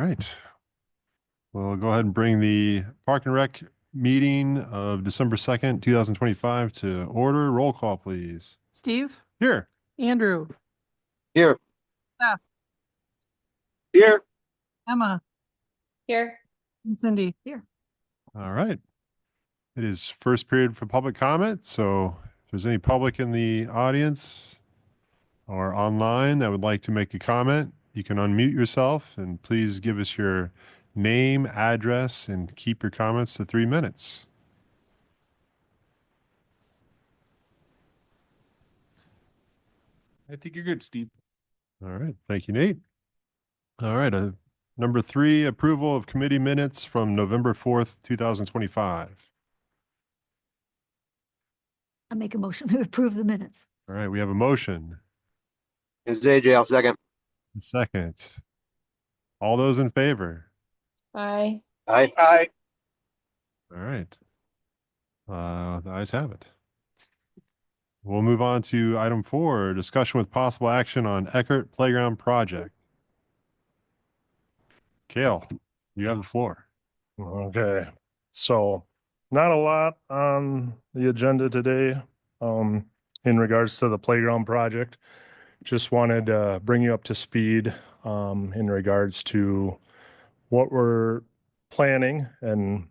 right. We'll go ahead and bring the Park and Rec meeting of December 2nd, 2025 to order. Roll call, please. Steve, Here. Andrew, Here. Steph, Here. Emma, Here. and Cindy. Here. All right. It is first period for public comment. So if there's any public in the audience or online that would like to make a comment, you can unmute yourself and please give us your name, address, and keep your comments to 3 minutes. I think you're good, Steve. All right. Thank you, Nate. All right. Number 3, approval of committee minutes from November 4th, 2025. I make a motion to approve the minutes. All right. We have a motion. It's AJ. I'll second. A second. All those in favor? Aye. Aye. Aye. All right. The ayes have it. We'll move on to item 4, discussion with possible action on Eckert Playground Project. Cale, you have the floor. Okay, so not a lot on the agenda today in regards to the playground project. Just wanted to bring you up to speed in regards to what we're planning and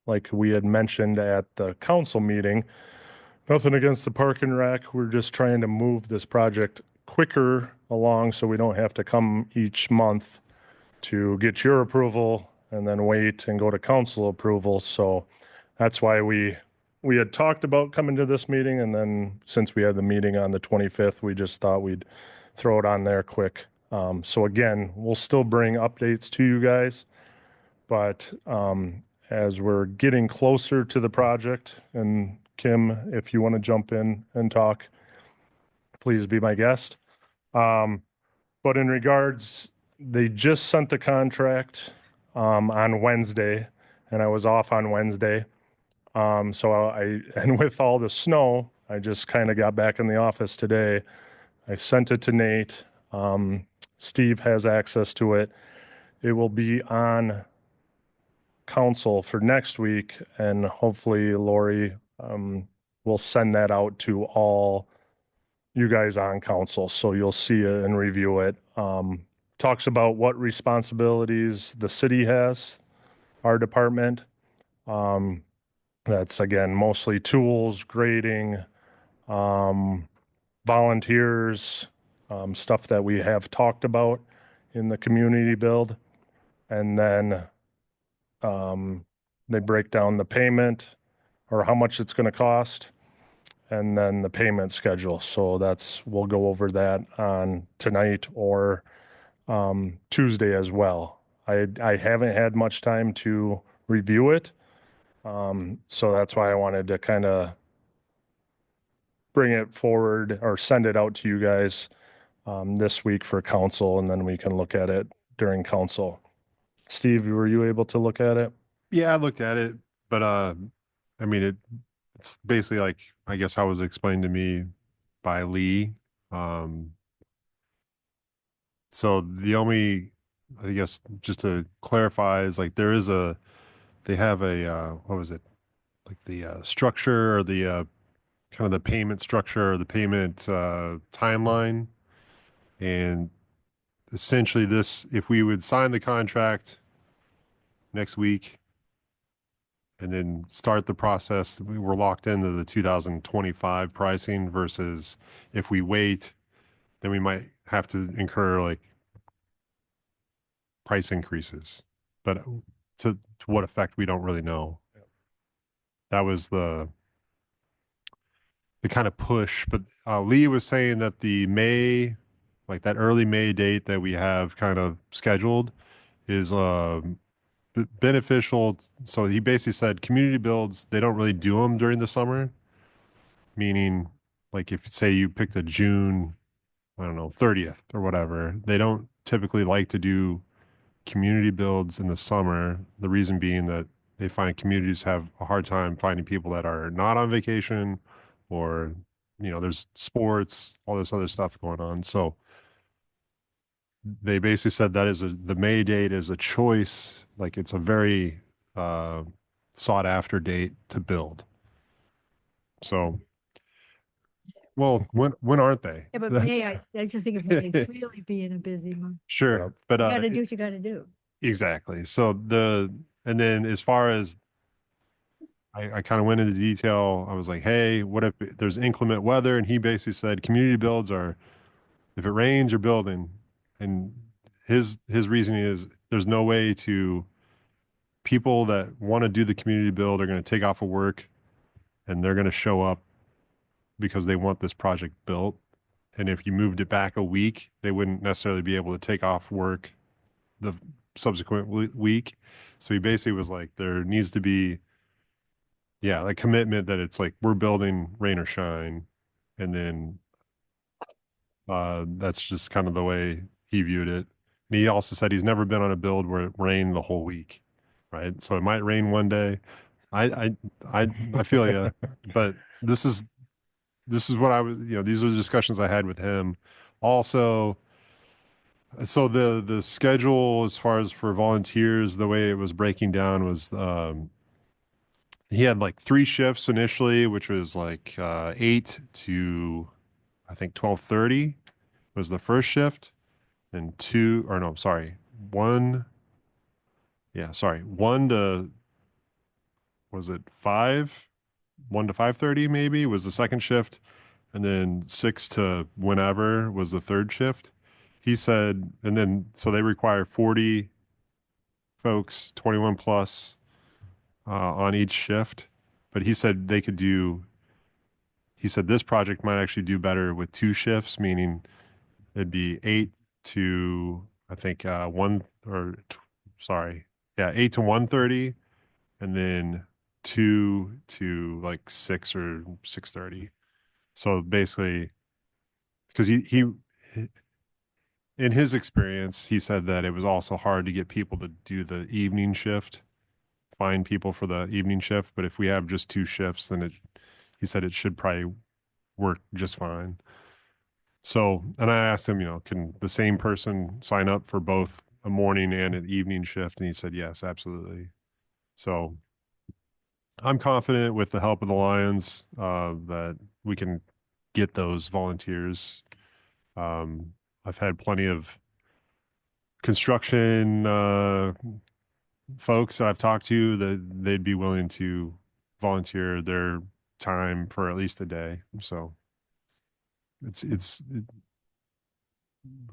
like we had mentioned at the council meeting, nothing against the Park and Rec. We're just trying to move this project quicker along so we don't have to come each month to get your approval and then wait and go to council approval. So that's why we had talked about coming to this meeting. And then since we had the meeting on the 25th, we just thought we'd throw it on there quick. So again, we'll still bring updates to you guys, but as we're getting closer to the project, and Kim, if you want to jump in and talk, please be my guest. But in regards, they just sent the contract on Wednesday, and I was off on Wednesday. And with all the snow, I just kind of got back in the office today. I sent it to Nate. Steve has access to it. It will be on council for next week, and hopefully Lori will send that out to all you guys on council, so you'll see it and review it. Talks about what responsibilities the city has, our department. That's again mostly tools, grading, volunteers, stuff that we have talked about in the community build. And then they break down the payment or how much it's going to cost, and then the payment schedule. So we'll go over that on tonight or Tuesday as well. I haven't had much time to review it. So that's why I wanted to kind of bring it forward or send it out to you guys this week for council, and then we can look at it during council. Steve, were you able to look at it? Yeah, I looked at it, but I mean it's basically like I guess how it was explained to me by Lee. So the only, I guess, just to clarify, is like they have a what was it, like the structure or the kind of the payment structure or the payment timeline, and essentially this, if we would sign the contract next week and then start the process, we were locked into the 2025 pricing, versus if we wait, then we might have to incur like price increases, but to what effect, we don't really know. That was the kind of push, but Lee was saying that the May, like that early May date that we have kind of scheduled is beneficial. So he basically said community builds, they don't really do them during the summer, meaning like if say you picked a June, I don't know, 30th or whatever, they don't typically like to do community builds in the summer. The reason being that they find communities have a hard time finding people that are not on vacation, or, there's sports, all this other stuff going on. So they basically said that the May date is a choice, like it's a very sought after date to build. So, well, when aren't they? Yeah, but May, I just think of May really being a busy month. Sure, but You gotta do what you gotta do. exactly. So and then as far as I kind of went into detail, I was like, hey, what if there's inclement weather? And he basically said community builds are, if it rains, you're building. And his reasoning is there's no way to, people that want to do the community build are going to take off of work and they're going to show up because they want this project built. And if you moved it back a week, they wouldn't necessarily be able to take off work the subsequent week. So he basically was like, there needs to be, yeah, like commitment that it's like we're building rain or shine. And then that's just kind of the way he viewed it. And he also said he's never been on a build where it rained the whole week, right? So it might rain one day. I feel you, but this is what I was, these are the discussions I had with him. Also, so the schedule as far as for volunteers, the way it was breaking down was he had like 3 shifts initially, which was like 8 to I think 12:30 was the first shift, and 2 or no, sorry, 1 yeah, sorry, 1 to was it 5? 1 to 5:30 maybe was the second shift, and then 6 to whenever was the third shift. He said, and then so they require 40 folks, 21 plus on each shift. But he said they could do, he said this project might actually do better with 2 shifts, meaning it'd be 8 to, I think, 1 or, sorry, yeah, 8 to 1:30, and then 2 to like 6 or 6:30. So basically, because he in his experience, he said that it was also hard to get people to do the evening shift, find people for the evening shift. But if we have just 2 shifts, then he said it should probably work just fine. So, and I asked him, can the same person sign up for both a morning and an evening shift? And he said, yes, absolutely. So I'm confident with the help of the Lions that we can get those volunteers. I've had plenty of construction folks that I've talked to that they'd be willing to volunteer their time for at least a day. So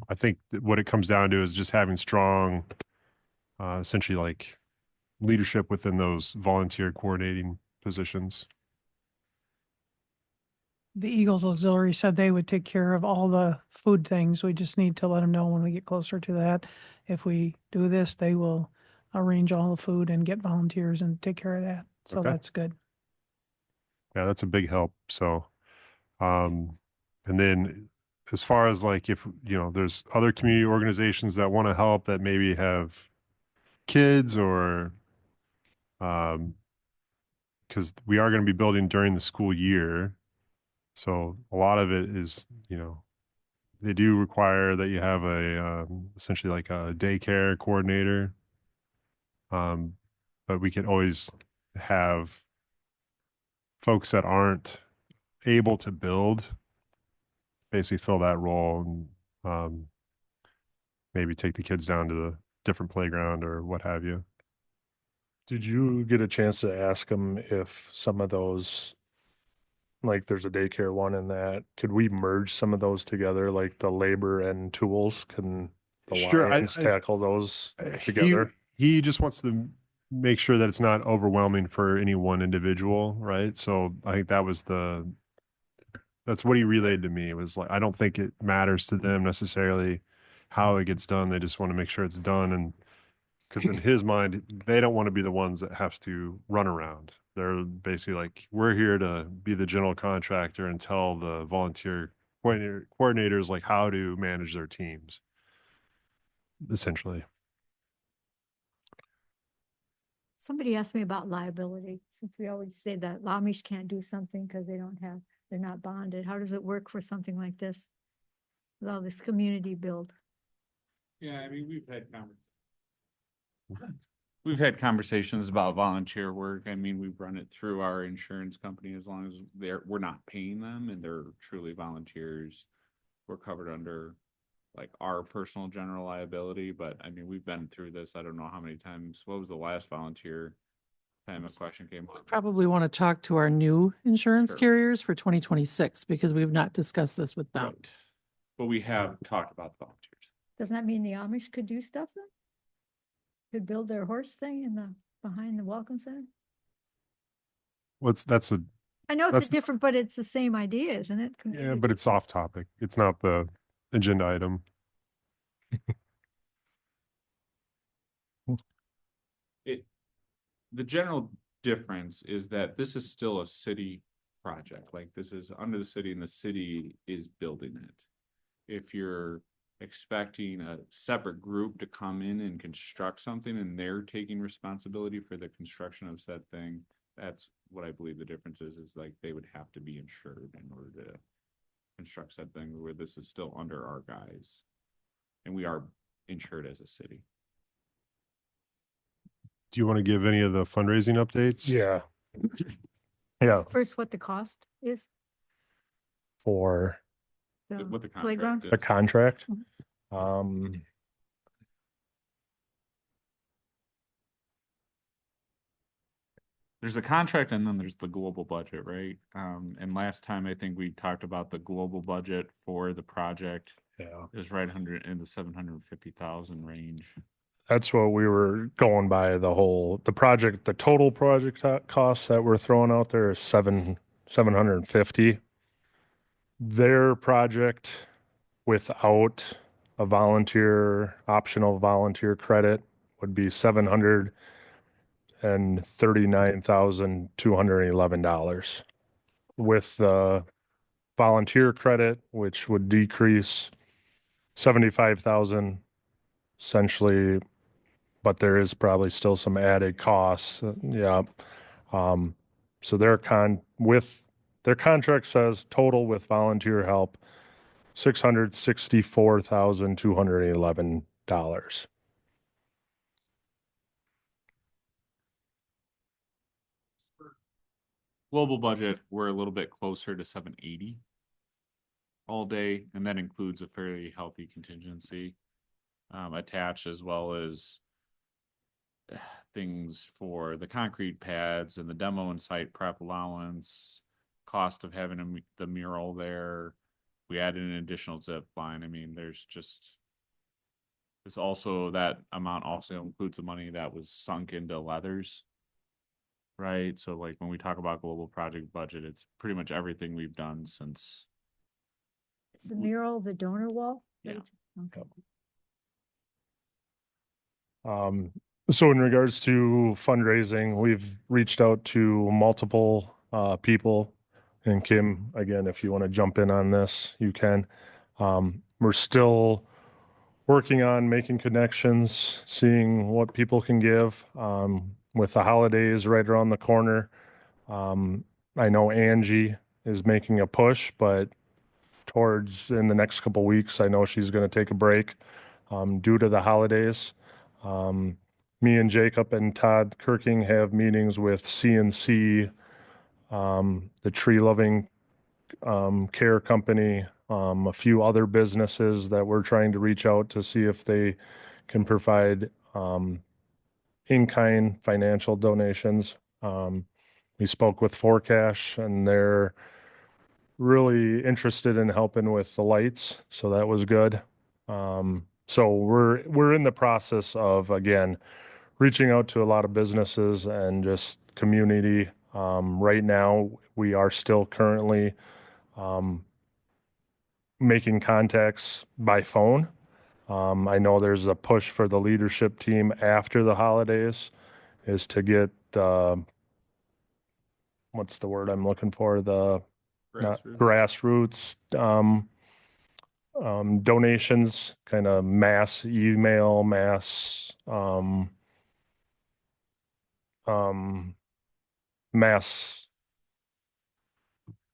I think that what it comes down to is just having strong, essentially like leadership within those volunteer coordinating positions. The Eagles Auxiliary said they would take care of all the food things. We just need to let them know when we get closer to that. If we do this, they will arrange all the food and get volunteers and take care of that. So Okay. that's good. Yeah, that's a big help. So, and then as far as like if there's other community organizations that want to help that maybe have kids or because we are going to be building during the school year. So a lot of it is, they do require that you have a essentially like a daycare coordinator. But we can always have folks that aren't able to build basically fill that role and maybe take the kids down to the different playground or what have you. Did you get a chance to ask them if some of those, like there's a daycare one in that, could we merge some of those together, like the labor and tools? Can the Sure, Lions tackle those together? He just wants to make sure that it's not overwhelming for any one individual, right? So I think that's what he relayed to me. It was like, I don't think it matters to them necessarily how it gets done. They just want to make sure it's done. And because in his mind, they don't want to be the ones that have to run around. They're basically like, we're here to be the general contractor and tell the volunteer coordinators like how to manage their teams, essentially. Somebody asked me about liability, since we always say that Amish can't do something because they're not bonded. How does it work for something like this? With all this community build? Yeah, I mean, we've had conversations about volunteer work. I mean, we've run it through our insurance company as long as we're not paying them and they're truly volunteers. We're covered under like our personal general liability, but I mean, we've been through this. I don't know how many times. What was the last volunteer time a question came up? Probably want to talk to our new insurance Sure. carriers for 2026 because we've not discussed this with them. Right. But we have talked about volunteers. Doesn't that mean the Amish could do stuff then? Could build their horse thing behind the Welcome Center? That's a, I know That's- it's different, but it's the same idea, isn't it? yeah, but it's off topic. It's not the agenda item. The general difference is that this is still a city project. Like this is under the city and the city is building it. If you're expecting a separate group to come in and construct something and they're taking responsibility for the construction of said thing, that's what I believe the difference is like they would have to be insured in order to construct said thing, where this is still under our guise. And we are insured as a city. Do you want to give any of the fundraising updates? Yeah. Yeah, First, what the cost is? for What the playground? contract the is. contract. Mhm. There's a contract and then there's the global budget, right? And last time I think we talked about the global budget for the project Yeah, is right in the 750,000 range. that's what we were going by. The project, the total project costs that we're throwing out there is 750. Their project without a optional volunteer credit would be $739,211. With the volunteer credit, which would decrease 75,000 essentially, but there is probably still some added costs. Yeah. So their contract says total with volunteer help, $664,211. Global budget, we're a little bit closer to 780 all day, and that includes a fairly healthy contingency attached, as well as things for the concrete pads and the demo and site prep allowance, cost of having the mural there. We added an additional zip line. I mean, it's also that amount also includes the money that was sunk into Leathers. Right, so like when we talk about global project budget, it's pretty much everything we've done since. Is the mural the donor wall? Yeah. Okay. So in regards to fundraising, we've reached out to multiple people. And Kim, again, if you want to jump in on this, you can. We're still working on making connections, seeing what people can give. With the holidays right around the corner, I know Angie is making a push, but in the next couple weeks, I know she's going to take a break due to the holidays. Me and Jacob and Todd Kirking have meetings with CNC, the Tree Loving Care Company, a few other businesses that we're trying to reach out to see if they can provide in-kind financial donations. We spoke with Forecash and they're really interested in helping with the lights, so that was good. So we're in the process of, again, reaching out to a lot of businesses and just community. Right now, we are still currently making contacts by phone. I know there's a push for the leadership team after the holidays is to get what's the word I'm looking for? Grassroots donations, kind of mass email, mass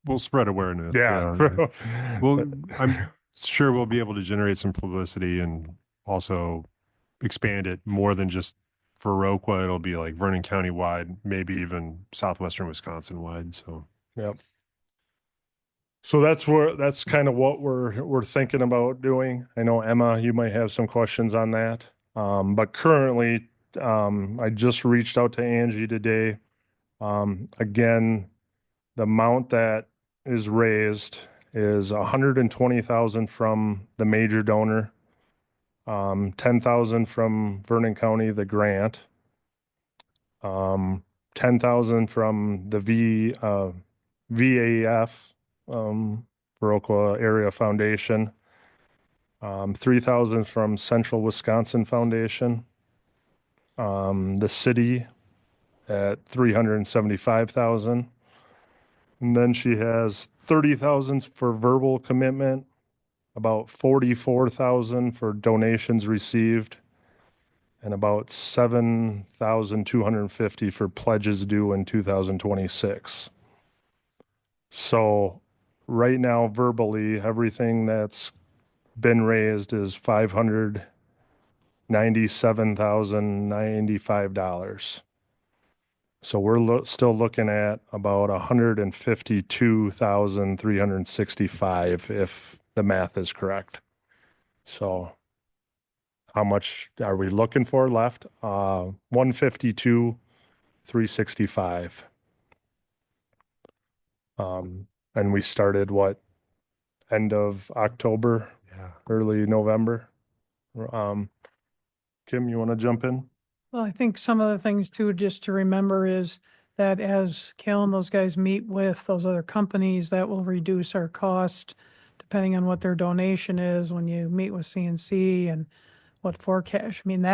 We'll spread awareness. yeah. Well, I'm sure we'll be able to generate some publicity and also expand it more than just for Iroquois. It'll be like Vernon County wide, maybe even southwestern Wisconsin wide. So Yep. So that's kind of what we're thinking about doing. I know Emma, you might have some questions on that. But currently, I just reached out to Angie today. Again, the amount that is raised is 120,000 from the major donor, 10,000 from Vernon County, the grant, 10,000 from the VAF, Viroqua Area Foundation, 3,000 from Central Wisconsin Foundation, the city at 375,000. And then she has 30,000 for verbal commitment, about 44,000 for donations received, and about 7,250 for pledges due in 2026. So right now, verbally, everything that's been raised is $597,095. So we're still looking at about 152,365 if the math is correct. So how much are we looking for left? 152,365. And we started end of October, yeah. early November. Kim, you want to jump in? Well, I think some of the things too, just to remember is that as Cal and those guys meet with those other companies, that will reduce our cost depending on what their donation is when you meet with CNC and what for cash. I mean,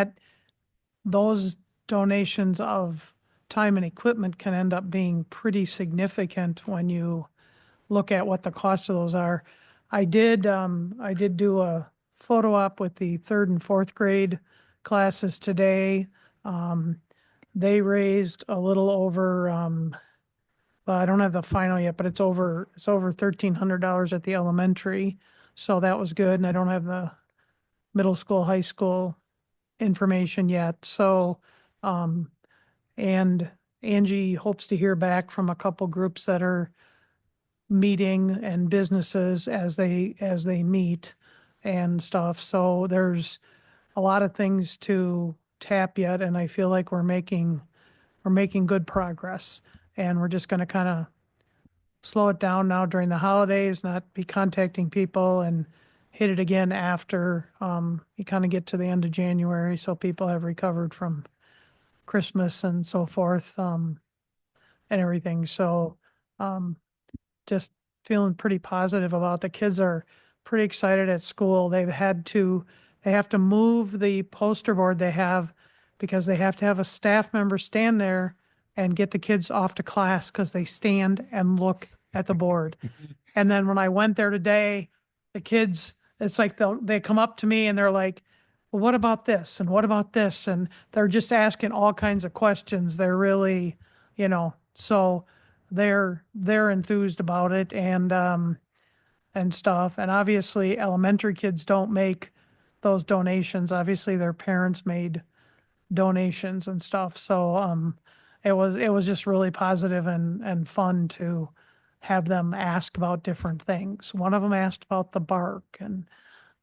those donations of time and equipment can end up being pretty significant when you look at what the cost of those are. I did do a photo op with the 3rd and 4th grade classes today. They raised a little over, well, I don't have the final yet, but it's over $1,300 at the elementary. So that was good. And I don't have the middle school, high school information yet. So, and Angie hopes to hear back from a couple groups that are meeting and businesses as they meet and stuff. So there's a lot of things to tap yet, and I feel like we're making good progress. And we're just going to kind of slow it down now during the holidays, not be contacting people, and hit it again after you kind of get to the end of January, so people have recovered from Christmas and so forth, and everything. So just feeling pretty positive about. The kids are pretty excited at school. They have to move the poster board they have because they have to have a staff member stand there and get the kids off to class because they stand and look at the board. And then when I went there today, the kids, it's like they come up to me and they're like, well, what about this? And what about this? And they're just asking all kinds of questions. They're really, so they're enthused about it and stuff. And obviously elementary kids don't make those donations. Obviously their parents made donations and stuff. So it was just really positive and fun to have them ask about different things. One of them asked about the bark, and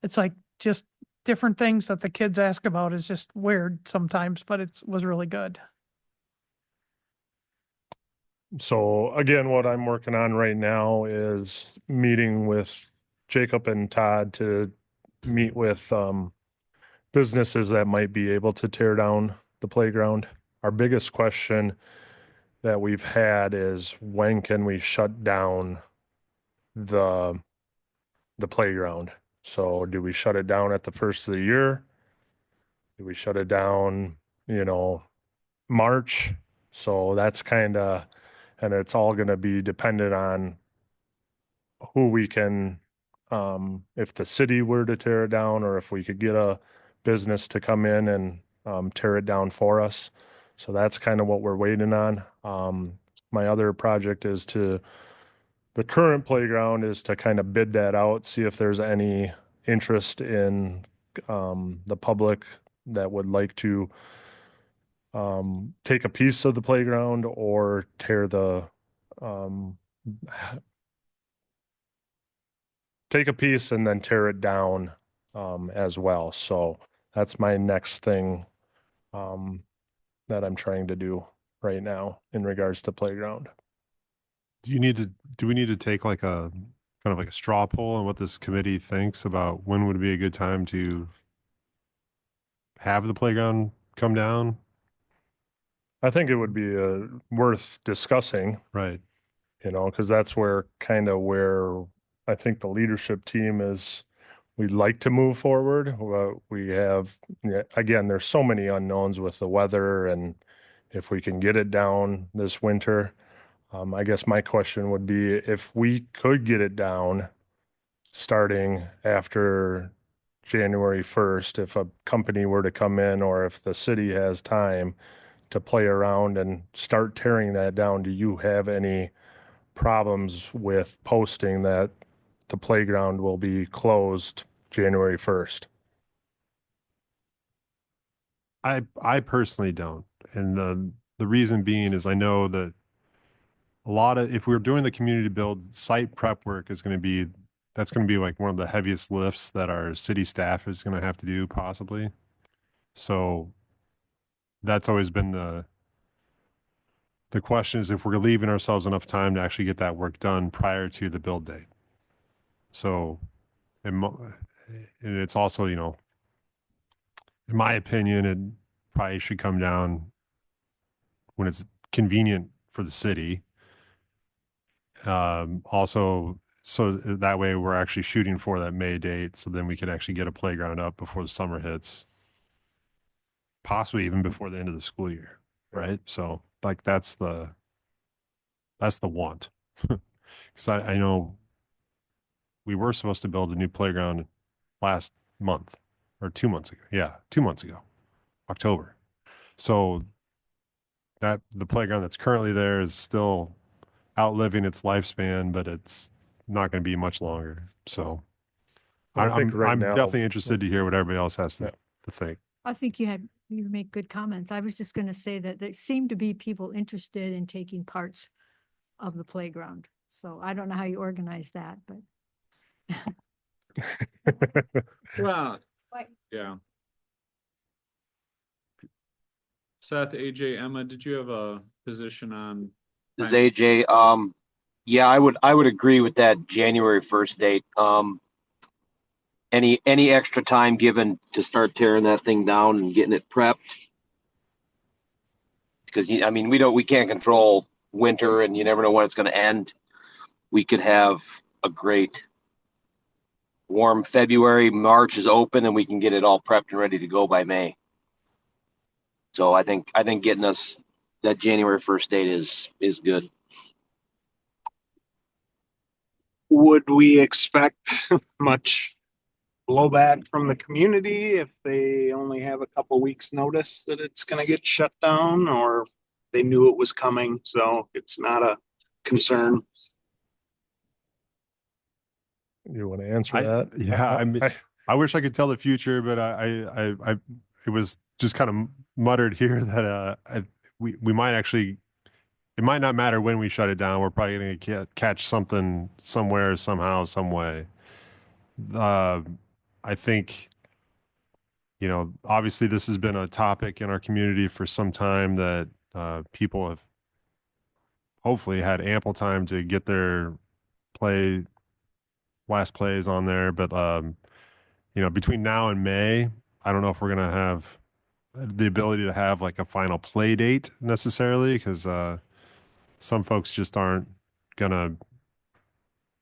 it's like just different things that the kids ask about is just weird sometimes, but it was really good. So again, what I'm working on right now is meeting with Jacob and Todd to meet with businesses that might be able to tear down the playground. Our biggest question that we've had is when can we shut down the playground? So do we shut it down at the first of the year? Do we shut it down, March? So that's and it's all going to be dependent on who we can, if the city were to tear it down, or if we could get a business to come in and tear it down for us. So that's kind of what we're waiting on. My other project is the current playground is to kind of bid that out, see if there's any interest in the public that would like to take a piece of the playground or tear take a piece and then tear it down as well. So that's my next thing that I'm trying to do right now in regards to playground. Do we need to take like a kind of like a straw poll on what this committee thinks about when would be a good time to have the playground come down? I think it would be worth discussing, Right. because that's where I think the leadership team is, we'd like to move forward. We have, again, there's so many unknowns with the weather and if we can get it down this winter. I guess my question would be if we could get it down starting after January 1st, if a company were to come in or if the city has time to play around and start tearing that down, do you have any problems with posting that the playground will be closed January 1st? I personally don't. And the reason being is I know that if we're doing the community build, site prep work is going to be like one of the heaviest lifts that our city staff is going to have to do possibly. So that's always been the question is if we're leaving ourselves enough time to actually get that work done prior to the build date. So, and it's also, in my opinion, it probably should come down when it's convenient for the city. Also, so that way we're actually shooting for that May date. So then we could actually get a playground up before the summer hits, possibly even before the end of the school year. Right. So like, that's the want. Cause I know we were supposed to build a new playground last month or 2 months ago. Yeah. 2 months ago, October. So that the playground that's currently there is still outliving its lifespan, but it's not going to be much longer. So I think right I'm now- definitely interested to hear what everybody else has to think. I think you make good comments. I was just going to say that there seem to be people interested in taking parts of the playground. So I don't know how you organize that, but Well, Right. yeah. Seth, AJ, Emma, did you have a position on? This is AJ. Yeah, I would agree with that January 1st date. Any extra time given to start tearing that thing down and getting it prepped? Because I mean, we can't control winter, and you never know when it's going to end. We could have a great warm February. March is open, and we can get it all prepped and ready to go by May. So I think getting us that January 1st date is good. Would we expect much blowback from the community if they only have a couple weeks notice that it's going to get shut down, or they knew it was coming, so it's not a concern? You want to answer I- that? yeah, I mean, I wish I could tell the future, but it was just kind of muttered here that we might actually, it might not matter when we shut it down. We're probably going to catch something somewhere, somehow, some way. I think, obviously this has been a topic in our community for some time that people have hopefully had ample time to get their last plays on there. But, between now and May, I don't know if we're going to have the ability to have like a final play date necessarily, because some folks just aren't going to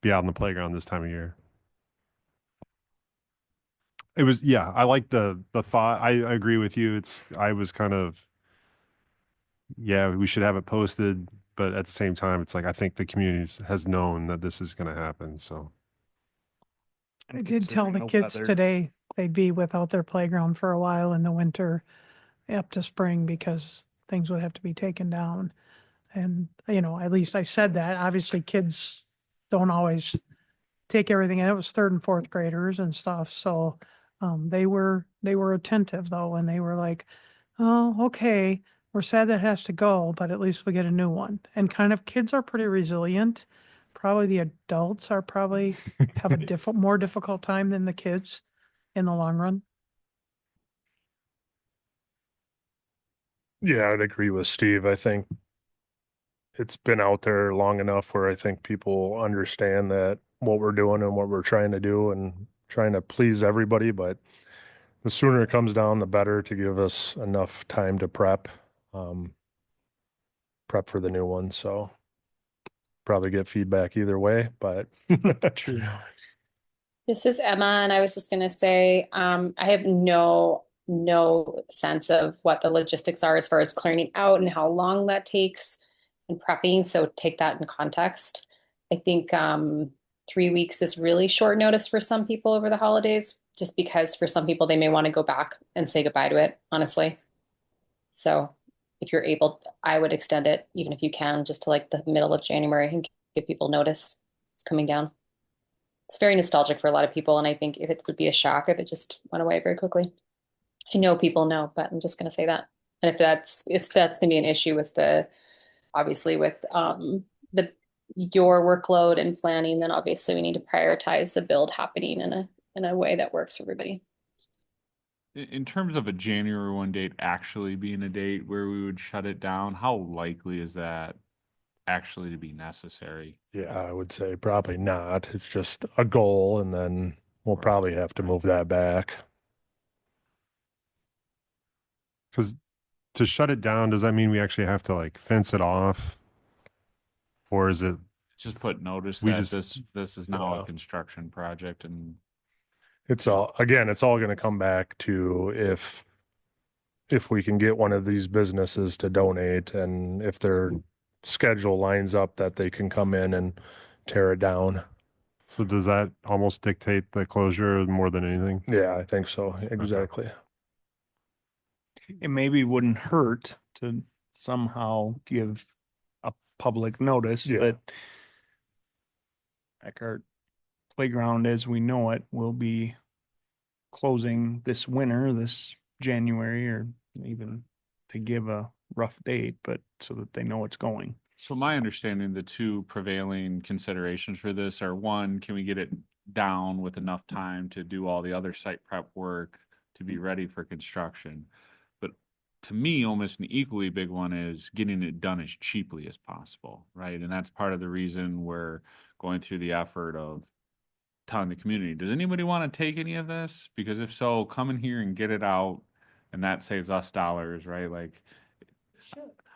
be out in the playground this time of year. It was, yeah, I like the thought. I agree with you. I was kind of, yeah, we should have it posted, but at the same time, it's like, I think the community has known that this is going to happen. So I did tell the kids today they'd be without their playground for a while in the winter up to spring because things would have to be taken down. And, at least I said that. Obviously, kids don't always take everything in. It was 3rd and 4th graders and stuff. So They were attentive though, and they were like, oh, okay, we're sad that it has to go, but at least we get a new one. And kind of kids are pretty resilient. Probably the adults are probably have a more difficult time than the kids in the long run. Yeah, I'd agree with Steve. I think it's been out there long enough where I think people understand that what we're doing and what we're trying to do and trying to please everybody, but the sooner it comes down, the better to give us enough time to prep for the new one. So probably get feedback either way, but true. This is Emma, and I was just going to say, I have no sense of what the logistics are as far as clearing out and how long that takes and prepping. So take that in context. I think 3 weeks is really short notice for some people over the holidays, just because for some people they may want to go back and say goodbye to it, honestly. So if you're able, I would extend it, even if you can, just to like the middle of January and give people notice it's coming down. It's very nostalgic for a lot of people, and I think if it would be a shock if it just went away very quickly. I know people know, but I'm just going to say that. And if that's going to be an issue with obviously with your workload and planning, then obviously we need to prioritize the build happening in a way that works for everybody. In terms of a January 1 date actually being a date where we would shut it down, how likely is that actually to be necessary? Yeah, I would say probably not. It's just a goal, and then we'll probably have to move that back. Because to shut it down, does that mean we actually have to like fence it off? Or is it, Just put notice We that just- this is now Yeah. a construction project, and It's all going to come back to if we can get one of these businesses to donate, and if their schedule lines up that they can come in and tear it down. so does that almost dictate the closure more than anything? Yeah, I think so. Exactly. It maybe wouldn't hurt to somehow give a public notice Yeah. that Eckhart Playground as we know it will be closing this winter, this January, or even to give a rough date, but so that they know it's going. so my understanding, the two prevailing considerations for this are, one, can we get it down with enough time to do all the other site prep work to be ready for construction? But to me, almost an equally big one is getting it done as cheaply as possible, right? And that's part of the reason we're going through the effort of telling the community, does anybody want to take any of this? Because if so, come in here and get it out, and that saves us dollars, right? Like,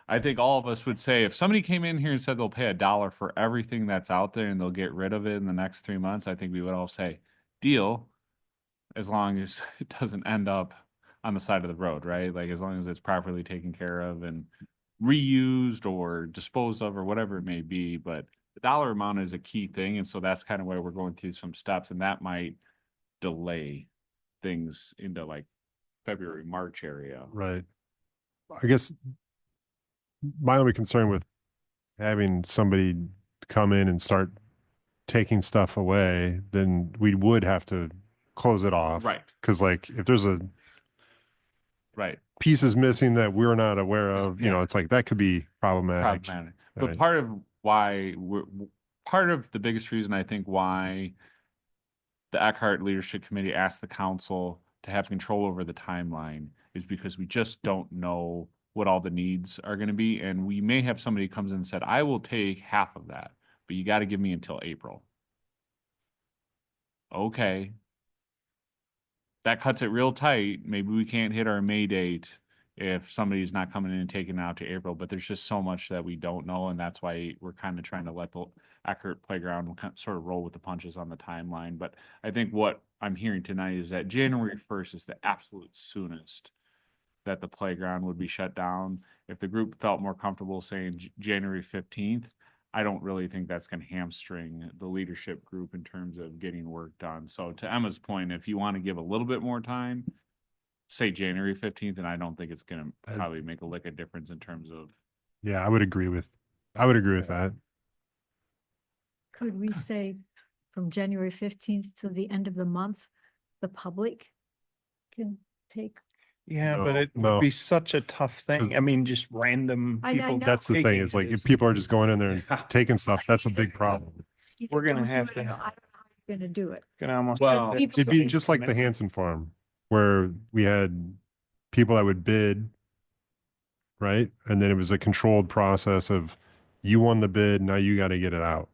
I think all of us would say if somebody came in here and said they'll pay $1 for everything that's out there and they'll get rid of it in the next 3 months, I think we would all say, deal, as long as it doesn't end up on the side of the road, right? Like, as long as it's properly taken care of and reused or disposed of or whatever it may be. But the dollar amount is a key thing. And so that's kind of why we're going through some steps, and that might delay things into like February, March area. Right. I guess my only concern with having somebody come in and start taking stuff away, then we would have to close it off. Right, Because like if there's a right. pieces missing that we're not aware of, Yeah. it's like that could be problematic. Problematic. But Right. part of why part of the biggest reason I think why the Eckhart Leadership Committee asked the council to have control over the timeline is because we just don't know what all the needs are going to be. And we may have somebody comes in and said, I will take half of that, but you got to give me until April. Okay. That cuts it real tight. Maybe we can't hit our May date if somebody's not coming in and taking it out to April, but there's just so much that we don't know. And that's why we're kind of trying to let the Eckhart Playground sort of roll with the punches on the timeline. But I think what I'm hearing tonight is that January 1st is the absolute soonest that the playground would be shut down. If the group felt more comfortable saying January 15th, I don't really think that's going to hamstring the leadership group in terms of getting work done. So to Emma's point, if you want to give a little bit more time, say January 15th, and I don't think it's going to probably make a lick of difference in terms of. Yeah, I would agree with that. Could we say from January 15th to the end of the month, the public can take. Yeah, No, but it no. would be such a tough 'Cause- thing. I mean, just random I people. know. That's the thing. taking It's like it if is- people are just going in there and Yeah. taking stuff, that's a big problem. He said, We're gonna "Don't do have it." to- I go, I don't know how you're gonna do it. Gonna almost. Well, have It'd be to- just like the Hanson farm where we had people that would bid, right? And then it was a controlled process of you won the bid, now you got to get it out,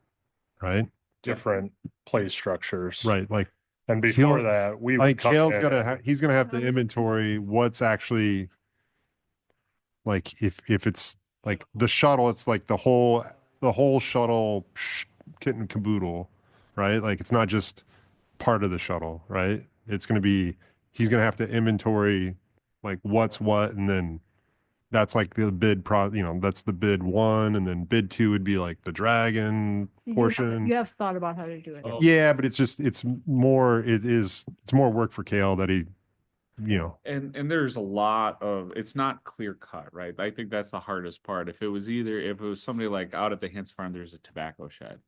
right? Different play structures. Right. Like And before He'll- that, we. like would come Kale's in got to and- he's going to have to inventory what's actually like if it's like the shuttle, it's like the whole shuttle kit and caboodle, right? Like it's not just part of the shuttle, right? It's going to be he's going to have to inventory like what's what, and then that's like the bid that's the bid one, and then bid two would be like the dragon portion. You have thought about how to do it. Oh. Yeah, but it's more work for Kale that he And there's a lot of, it's not clear cut, right? I think that's the hardest part. If it was somebody like out at the Hintz farm, there's a tobacco shed.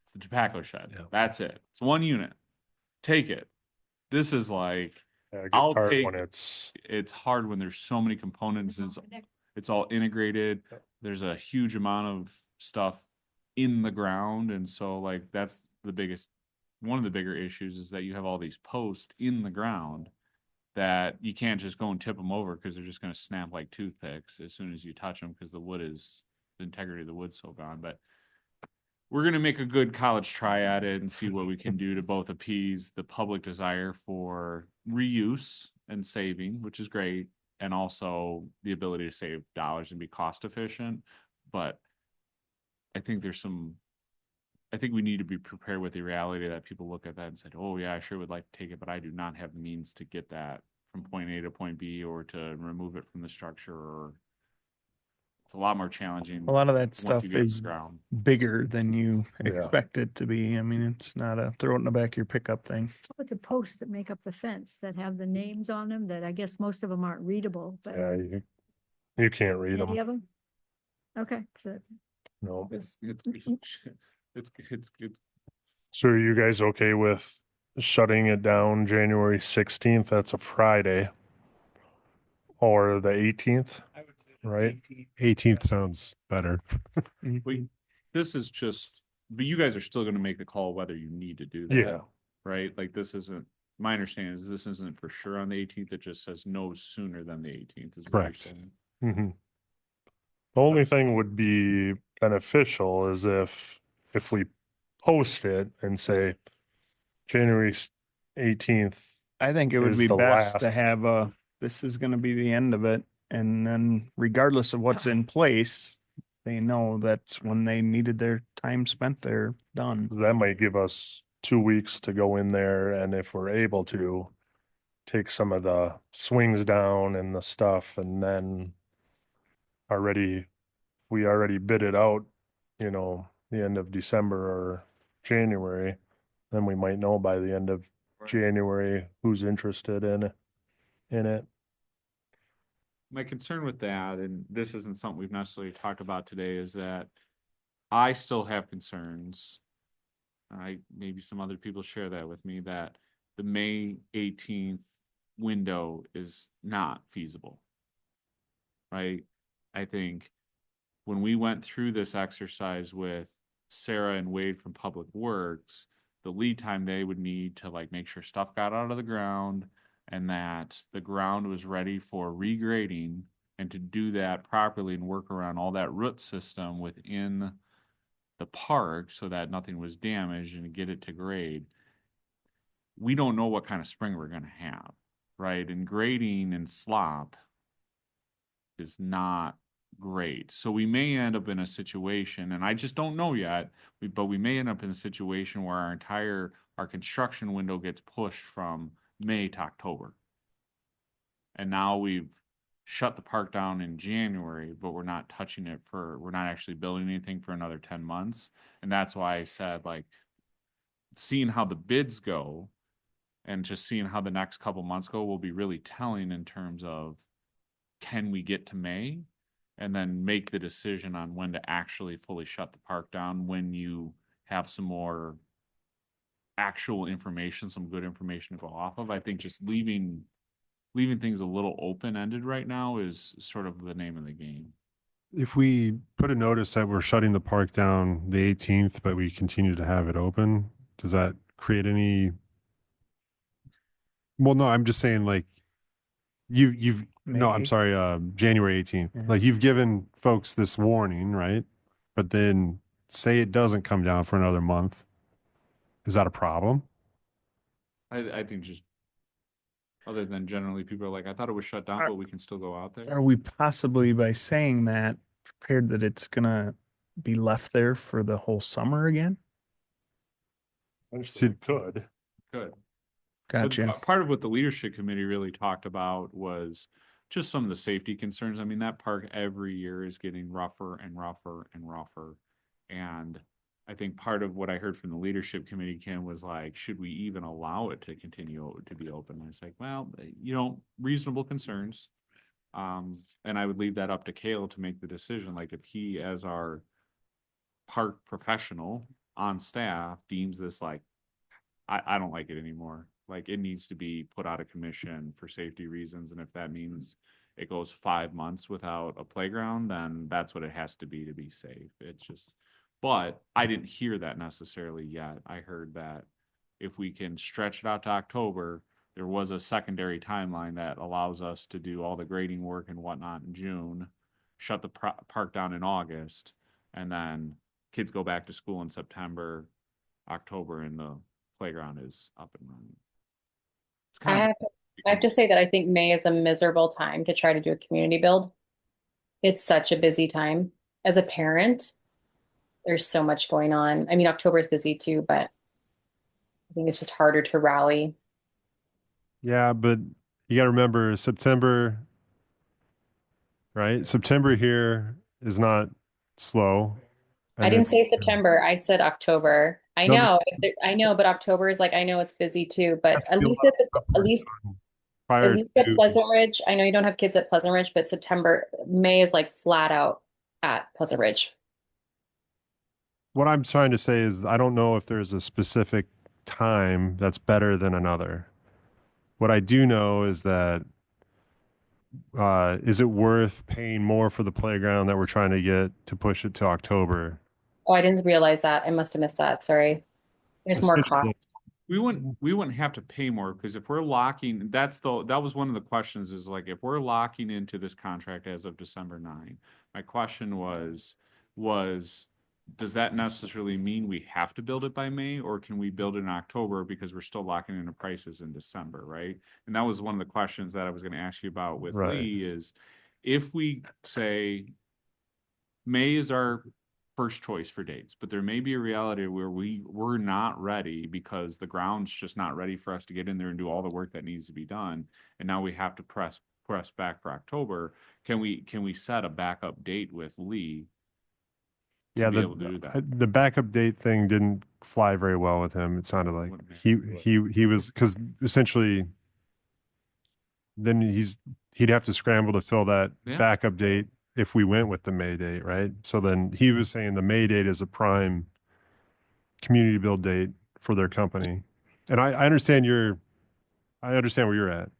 It's the tobacco shed. Yeah. That's it. It's one unit. Take it. This is like, Yeah, it gets I'll hard take- when it's hard when there's so many components. It's all integrated. There's a huge amount of stuff in the ground. And so like, that's one of the bigger issues is that you have all these posts in the ground that you can't just go and tip them over because they're just going to snap like toothpicks as soon as you touch them because the integrity of the wood's so gone. But we're going to make a good college try at it and see what we can do to both appease the public desire for reuse and saving, which is great, and also the ability to save dollars and be cost efficient. But I think I think we need to be prepared with the reality that people look at that and said, oh yeah, I sure would like to take it, but I do not have the means to get that from point A to point B or to remove it from the structure, or it's a lot more challenging. A lot of that once stuff you get to the is ground. bigger than you Yeah. expect it to be. I mean, it's not a throw it in the back of your pickup thing. With the posts that make up the fence that have the names on them, that I guess most of them aren't readable, but yeah, you can't read any them. of them? Okay, so No. It's So are you guys okay with shutting it down January 16th? That's a Friday. Or the 18th? Right. 18th sounds better. this is just, but you guys are still going to make the call whether you need to do that. Yeah. Right? Like this isn't, my understanding is this isn't for sure on the 18th. It just says no sooner than the 18th is what you're Correct. saying. Mm-hmm. The only thing would be beneficial is if we post it and say January 18th. I think it would Is be the best to last- have this is gonna be the end of it. And then regardless of what's in place, they know that's when they needed their time spent, they're done. That might give us 2 weeks to go in there, and if we're able to take some of the swings down and the stuff, and then we already bid it out, the end of December or January, then we might know by the end of January who's interested in it. My concern with that, and this isn't something we've necessarily talked about today, is that I still have concerns. Maybe some other people share that with me, that the May 18th window is not feasible. Right? I think when we went through this exercise with Sarah and Wade from Public Works, the lead time they would need to like make sure stuff got out of the ground and that the ground was ready for regrading, and to do that properly and work around all that root system within the park so that nothing was damaged and get it to grade. We don't know what kind of spring we're going to have, right? And grading and slop is not great. So we may end up in a situation, and I just don't know yet, but we may end up in a situation where our construction window gets pushed from May to October. And now we've shut the park down in January, but we're not touching it we're not actually building anything for another 10 months. And that's why I said, like, seeing how the bids go and just seeing how the next couple months go will be really telling in terms of, can we get to May and then make the decision on when to actually fully shut the park down when you have some more actual information, some good information to go off of. I think just leaving leaving things a little open-ended right now is sort of the name of the game. If we put a notice that we're shutting the park down the 18th, but we continue to have it open, does that create any? Well, no, I'm just saying like no, I'm May. sorry, January 18th. Yeah. Like you've given folks this warning, right? But then say it doesn't come down for another month. Is that a problem? I think just other than generally people are like, I thought it was shut down, but we can still go out there. Are we possibly, by saying that, prepared that it's gonna be left there for the whole summer again? Potentially could. Good. But Gotcha. part of what the leadership committee really talked about was just some of the safety concerns. I mean, that park every year is getting rougher and rougher and rougher. And I think part of what I heard from the leadership committee, Kim, was like, should we even allow it to continue to be open? And it's like, well, reasonable concerns. And I would leave that up to Kale to make the decision. Like if he, as our park professional on staff, deems this like, I don't like it anymore. Like it needs to be put out of commission for safety reasons. And if that means it goes 5 months without a playground, then that's what it has to be safe. It's just, but I didn't hear that necessarily yet. I heard that if we can stretch it out to October, there was a secondary timeline that allows us to do all the grading work and whatnot in June, shut the park down in August, and then kids go back to school in September, October, and the playground is up and running. It's I kind have of to say that I think May is a miserable time to try to do a community build. It's such a busy time. As a parent, there's so much going on. I mean, October is busy too, but I think it's just harder to rally. Yeah, but you got to remember September, right? September here is not slow. I And didn't then- say September, I said October. I No, know, but October is like, I know it's busy too, but Has to at be a least lot at of at least prior at to, Pleasant Ridge. I know you don't have kids at Pleasant Ridge, but May is like flat out at Pleasant Ridge. what I'm trying to say is I don't know if there's a specific time that's better than another. What I do know is that is it worth paying more for the playground that we're trying to get to push it to October? Oh, I didn't realize that. I must have missed that. Sorry. There's more cost. we wouldn't have to pay more because if we're locking, that was one of the questions is like, if we're locking into this contract as of December 9, my question was, does that necessarily mean we have to build it by May, or can we build it in October because we're still locking in the prices in December, right? And that was one of the questions that I was going to ask you about with Right. Lee is if we say May is our first choice for dates, but there may be a reality where we're not ready because the ground's just not ready for us to get in there and do all the work that needs to be done. And now we have to press back for October. Can we set a backup date with Lee? To Yeah, be able to do that? the backup date thing didn't fly very well with him. It sounded like Wouldn't he was because essentially then he'd have to scramble to fill that Yeah. backup date if we went with the May date, right? So then he was saying the May date is a prime community build date for their company. And I understand I understand where you're at.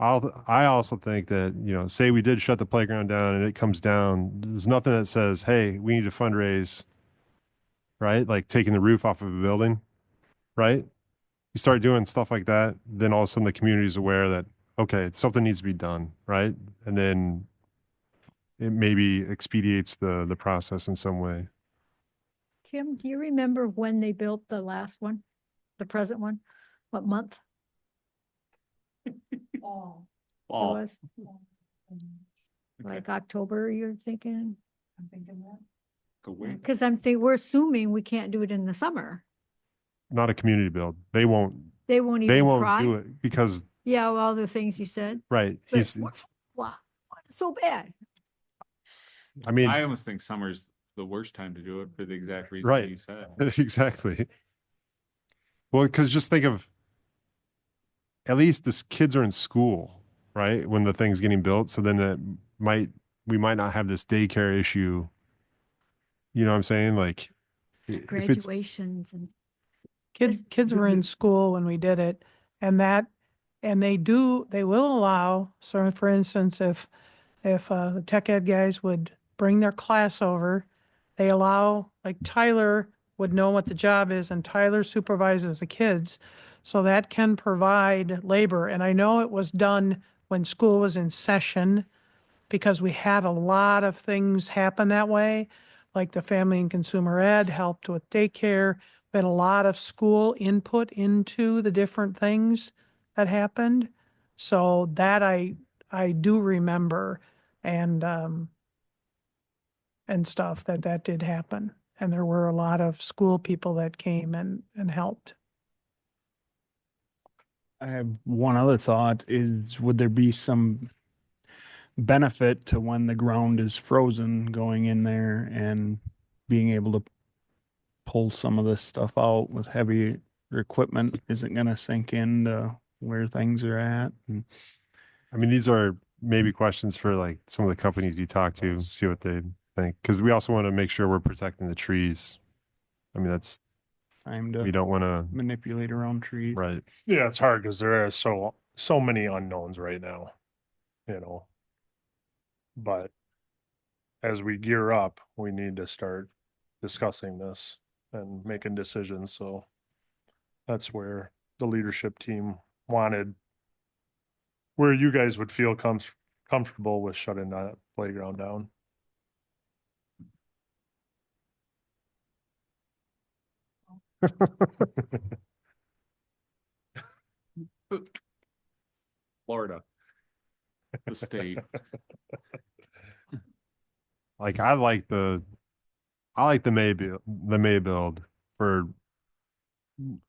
I also think that, say we did shut the playground down and it comes down, there's nothing that says, hey, we need to fundraise, right? Like taking the roof off of a building, right? You start doing stuff like that, then all of a sudden the community is aware that, okay, something needs to be done, right? And then it maybe expedites the process in some way. Kim, do you remember when they built the last one, the present one? What month it Fall. was? Okay. Like October, you're thinking? I'm thinking that. Go wait. Because we're assuming we can't do it in the summer. Not a community build. They won't They won't even try. do it because, Yeah, well, all the things you said. right. But wow, so bad. I mean, I almost think summer's the worst time to do it for the exact reason Right. you said. exactly. Well, because just think of at least the kids are in school, right? When the thing's getting built. So then we might not have this daycare issue. You know what I'm saying? Like if it's, Graduations and Kids were in school when we did it, and that And they will allow, so for instance, if the tech ed guys would bring their class over, they allow, like Tyler would know what the job is and Tyler supervises the kids. So that can provide labor. And I know it was done when school was in session because we had a lot of things happen that way. Like the family and consumer ed helped with daycare. We had a lot of school input into the different things that happened. So that I do remember and stuff that did happen. And there were a lot of school people that came and helped. I have one other thought is, would there be some benefit to when the ground is frozen going in there and being able to pull some of this stuff out with heavier equipment isn't going to sink into where things are at? And I mean, these are maybe questions for like some of the companies you talk to, see what they think. Because we also want to make sure we're protecting the trees. I mean, that's, time we to don't want to, manipulate around trees. right. Yeah, it's hard because there are so many unknowns right now, you know. But as we gear up, we need to start discussing this and making decisions. So that's where the leadership team wanted, where you guys would feel comfortable with shutting that playground down. Florida, the state. Like I like the May build for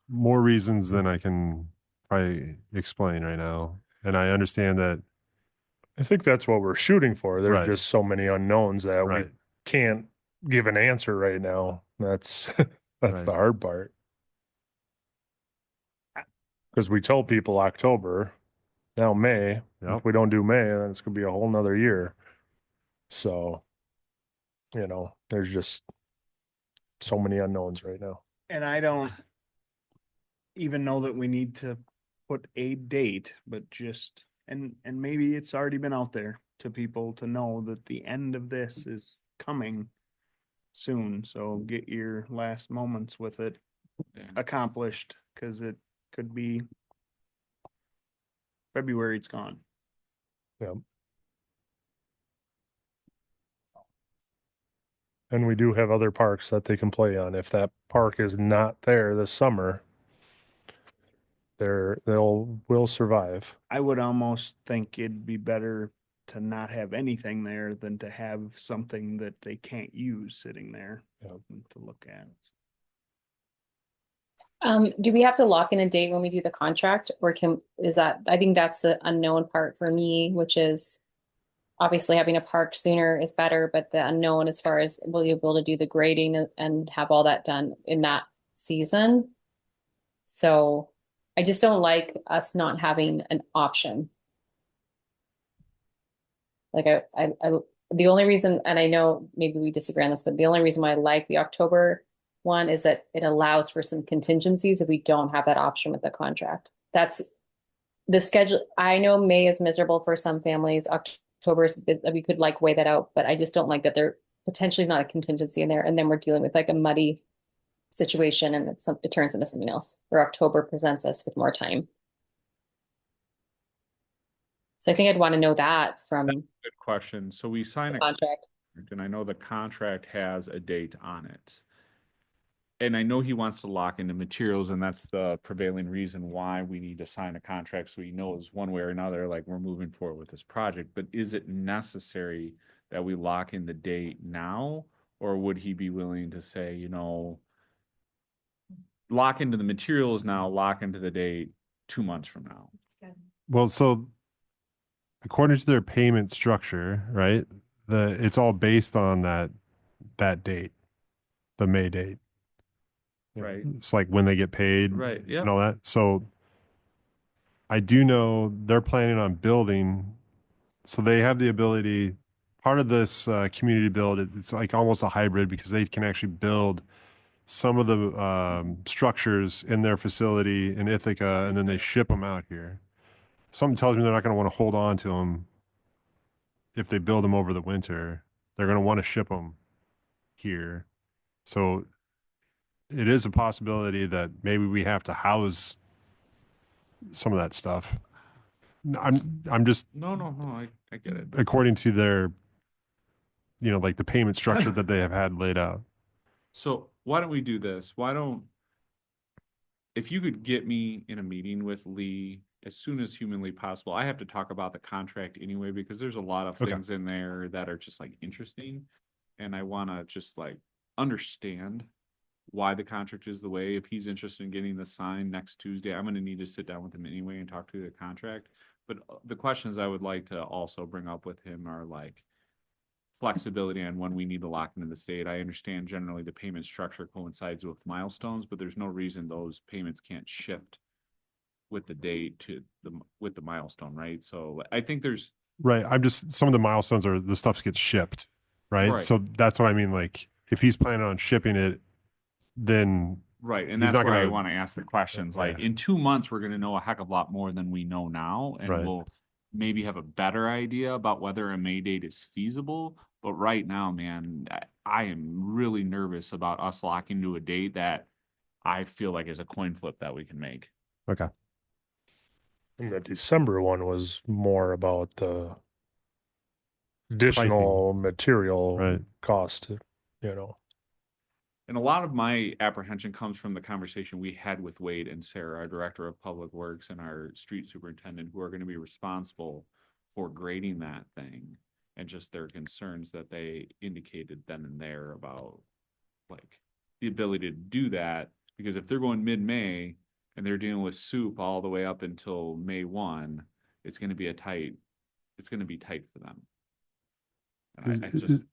more reasons than I can probably explain right now. And I understand that, I think that's what we're shooting for. There's Right. just so many unknowns that we right, can't give an answer right now. That's that's Right. the hard part. Because we told people October, now May. Yep. If we don't do May, then it's gonna be a whole nother year. So, you know, there's just so many unknowns right now. And I don't even know that we need to put a date, but just, and maybe it's already been out there to people to know that the end of this is coming soon. So get your last moments with it Yeah. accomplished, because it could be February, it's gone. And we do have other parks that they can play on. If that park is not there this summer, will survive. I would almost think it'd be better to not have anything there than to have something that they can't use sitting there to look at. Do we have to lock in a date when we do the contract or I think that's the unknown part for me, which is obviously having a park sooner is better, but the unknown as far as will you be able to do the grading and have all that done in that season. So I just don't like us not having an option. Like the only reason, and I know maybe we disagree on this, but the only reason why I like the October one is that it allows for some contingencies if we don't have that option with the contract. That's the schedule. I know May is miserable for some families. October is, we could like weigh that out, but I just don't like that there potentially is not a contingency in there. And then we're dealing with like a muddy situation and it turns into something else, where October presents us with more time. So I think I'd want to know that from Good question. So we sign the a contract. contract, and I know the contract has a date on it. And I know he wants to lock into materials, and that's the prevailing reason why we need to sign a contract, so he knows one way or another, like we're moving forward with this project. But is it necessary that we lock in the date now, or would he be willing to say, you know, lock into the materials now, lock into the date 2 months from now? well, so according to their payment structure, right? It's all based on that date, the May date. Right. It's like when they get paid Right. Yeah. and all that. So I do know they're planning on building, so they have the ability. Part of this community build it's like almost a hybrid because they can actually build some of the structures in their facility in Ithaca and then they ship them out here. something tells me they're not going to want to hold on to them if they build them over the winter. They're going to want to ship them here. So it is a possibility that maybe we have to house some of that stuff. I'm just No, I get it. according to their, like the payment structure that they have had laid out. So why don't we do this? If you could get me in a meeting with Lee as soon as humanly possible, I have to talk about the contract anyway, because there's a lot of Okay. things in there that are just like interesting. And I want to just like understand why the contract is the way. If he's interested in getting the sign next Tuesday, I'm going to need to sit down with him anyway and talk to the contract. But the questions I would like to also bring up with him are like flexibility on when we need to lock into the state. I understand generally the payment structure coincides with milestones, but there's no reason those payments can't shift with the date with the milestone, right? So I think there's Right. I'm just, some of the milestones are the stuff gets shipped. Right. Right. So that's what I mean. Like if he's planning on shipping it, then right, and he's that's not why I gonna- want to ask the questions. Like Yeah. in 2 months, we're going to know a heck of a lot more than we know now, and Right. we'll maybe have a better idea about whether a May date is feasible. But right now, man, I am really nervous about us locking into a date that I feel like is a coin flip that we can make. okay. And the December one was more about the additional material Right. cost, you know. And a lot of my apprehension comes from the conversation we had with Wade and Sarah, our director of public works and our street superintendent, who are going to be responsible for grading that thing, and just their concerns that they indicated then and there about like the ability to do that. Because if they're going mid-May and they're dealing with soup all the way up until May 1, it's going to be tight for them. And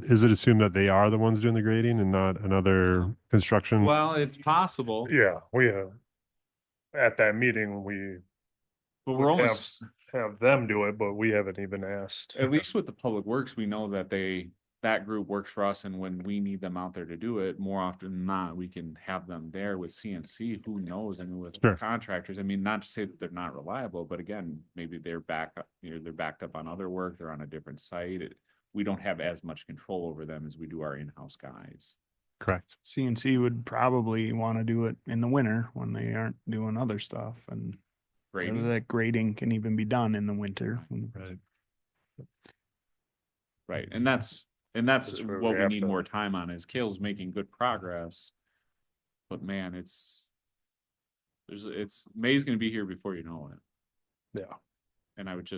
Is it assumed that they are the ones doing the grading and not another construction? well, it's possible, Yeah, we have, at that meeting, we but we're have, almost, have them do it, but we haven't even asked. at least with the public works, we know that that group works for us, and when we need them out there to do it, more often than not, we can have them there. With CNC, who knows? I mean, with Sure. contractors, I mean, not to say that they're not reliable, but again, maybe they're backed up on other work, they're on a different site. We don't have as much control over them as we do our in-house guys. Correct. CNC would probably want to do it in the winter when they aren't doing other stuff, and whether Grading, that grading can even be done in the winter. Right. right, and that's That's where what we we have need to- more time on. Is Kale's making good progress, but man, it's May's going to be here before you know it. Yeah. And I would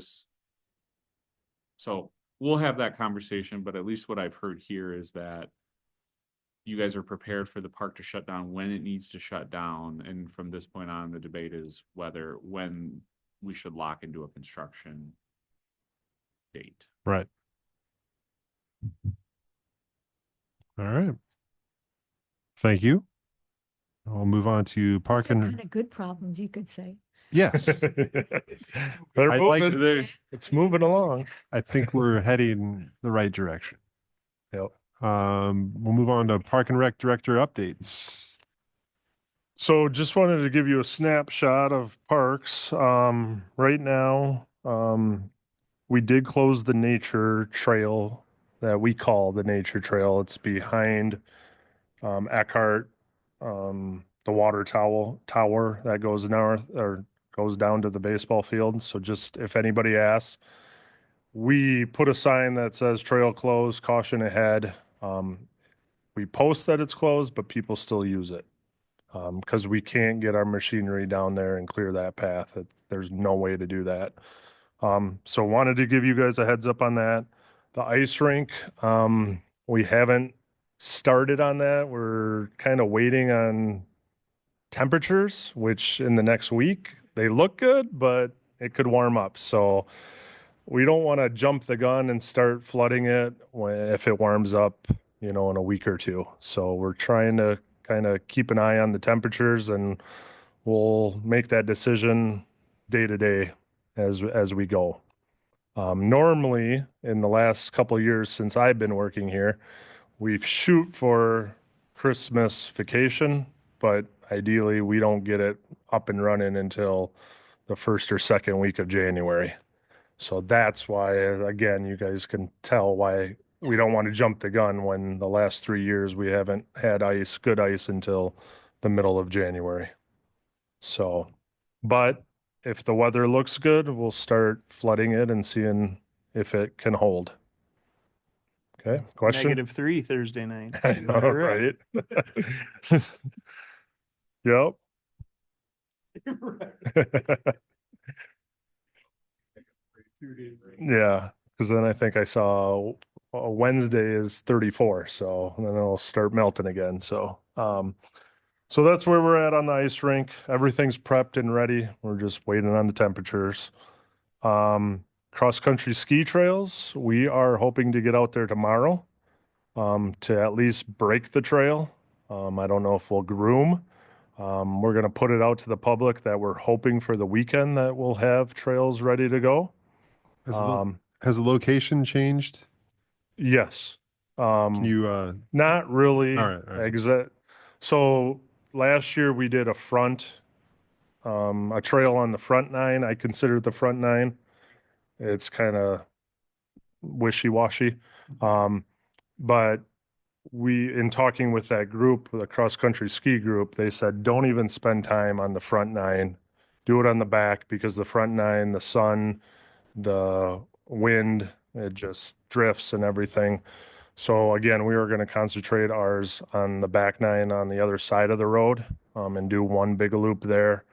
so we'll have that conversation, but at least what I've heard here is that you guys are prepared for the park to shut down when it needs to shut down. And from this point on, the debate is when we should lock into a construction date. Right. All right. Thank you. I'll move on to park Those are and kind of good problems, you could say. yes, They're I like- moving, it's moving along. I think we're heading the right direction. Yep. We'll move on to park and rec director updates. So just wanted to give you a snapshot of parks. Right now, we did close the nature trail that we call the nature trail. It's behind Eckhart, the water tower that goes north or goes down to the baseball field. So just if anybody asks, we put a sign that says trail closed, caution ahead. We post that it's closed, but people still use it because we can't get our machinery down there and clear that path. There's no way to do that. So wanted to give you guys a heads up on that. The ice rink, we haven't started on that. We're kind of waiting on temperatures, which in the next week, they look good, but it could warm up. So we don't want to jump the gun and start flooding it if it warms up, in a week or two. So we're trying to kind of keep an eye on the temperatures, and we'll make that decision day to day as we go. Normally, in the last couple of years since I've been working here, we've shoot for Christmas vacation, but ideally we don't get it up and running until the first or second week of January. So that's why, again, you guys can tell why we don't want to jump the gun when the last 3 years we haven't had ice, good ice until the middle of January. So, but if the weather looks good, we'll start flooding it and seeing if it can hold. Okay, question? -3 Thursday night. I You got it know, right? Yep. Yeah, because then I think I saw Wednesday is 34, so and then it'll start melting again. So, so that's where we're at on the ice rink. Everything's prepped and ready. We're just waiting on the temperatures. Cross country ski trails, we are hoping to get out there tomorrow, to at least break the trail. I don't know if we'll groom. We're going to put it out to the public that we're hoping for the weekend that we'll have trails ready to go. Has the location changed? Yes. Can you Not really. All right. So last year we did a trail on the front nine. I consider the front nine. It's kind of wishy-washy. But in talking with that group, the cross-country ski group, they said, don't even spend time on the front nine. Do it on the back, because the front nine, the sun, the wind, it just drifts and everything. So again, we were going to concentrate ours on the back nine on the other side of the road, and do one big loop there.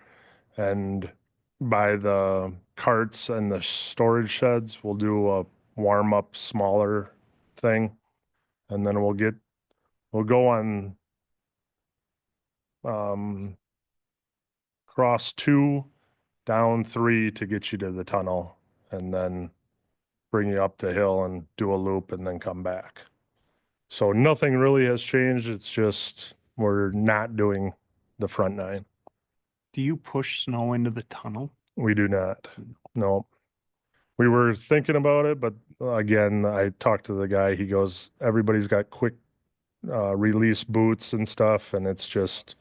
And by the carts and the storage sheds, we'll do a warm up smaller thing. And then we'll go on cross 2, down 3 to get you to the tunnel, and then bring you up the hill and do a loop and then come back. So nothing really has changed. It's just we're not doing the front nine. Do you push snow into the tunnel? We do not. No. We were thinking about it, but again, I talked to the guy. He goes, everybody's got quick release boots and stuff, and it's just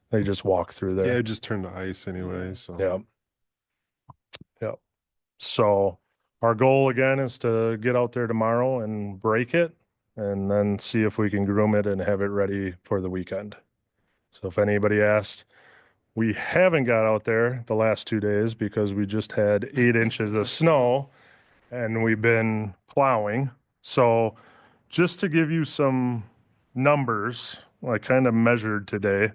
they just walk through Yeah, there. it just turned to ice anyway. So Yeah. Yep. So our goal again is to get out there tomorrow and break it, and then see if we can groom it and have it ready for the weekend. So if anybody asked, we haven't got out there the last 2 days because we just had 8 inches of snow and we've been plowing. So just to give you some numbers, I kind of measured today.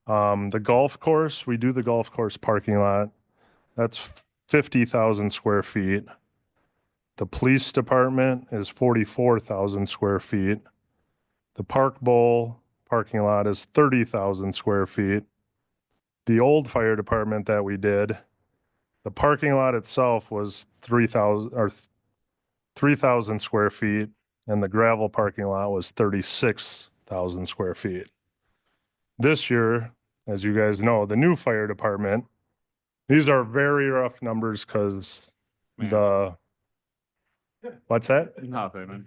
The golf course, we do the golf course parking lot. That's 50,000 square feet. The police department is 44,000 square feet. The Park Bowl parking lot is 30,000 square feet. The old fire department that we did, the parking lot itself was 3,000 square feet, and the gravel parking lot was 36,000 square feet. This year, as you guys know, the new fire department, these are very rough numbers because what's that? Nothing.